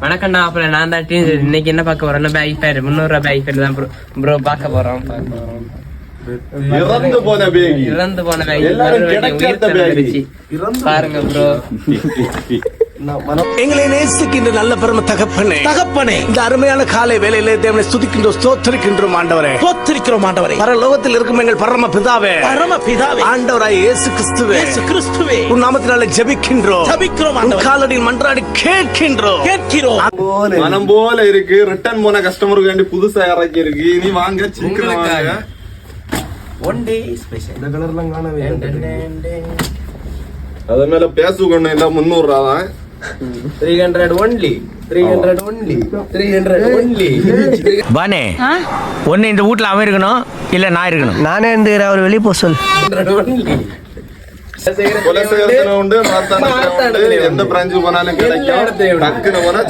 வணக்கம்டா. அப்புறம் நான் தான் இன்னைக்கு என்ன பார்க்க போறோம்னா பேக் ஃபேர் 300 பேக் ஃபேர் தான் ப்ரோ பார்க்க போறோம். இறந்து போன பேக் பாருங்க ப்ரோ. எங்களை நேசிக்கின்ற நல்ல பெரும தகப்பனே, இந்த அருமையான காலை வேளையிலே தேவனை ஸ்துதிக்கின்றோம், ஸ்தோத்திரிக்கின்றோம் ஆண்டவரே, பரலோகத்தில் இருக்கும் எங்கள் பரம பிதாவே, ஆண்டவராய் இயேசு கிறிஸ்துவே, உன் நாமத்தினாலே ஜெபிக்கின்றோம், உன் காலடியில் மன்றாடி கேட்கின்றோம். மனம் போல இருக்கு. ரிட்டர்ன் போன கஸ்டமருக்கு வேண்டி புதுசா இறக்கி இருக்கு. இனி வாங்க, சீக்கிரம் வாங்க. One day special. இந்த கலர்லாம் காணவே அது மேல பேசுகொண்டு இல்ல 300 ரூபா தான். 300 only. பானே ஒன்னு இந்த வீட்டுல அவன் இருக்கணும், இல்ல நான் இருக்கணும். நானே இந்த அவர் வெளியே போ சொல். கொலை செய்யறதுல உண்டு, மாத்தாண்டத்துல உண்டு. எந்த பிரான்ச்சுக்கு போனாலும் கிடைக்கும். டக்குன்னு போனா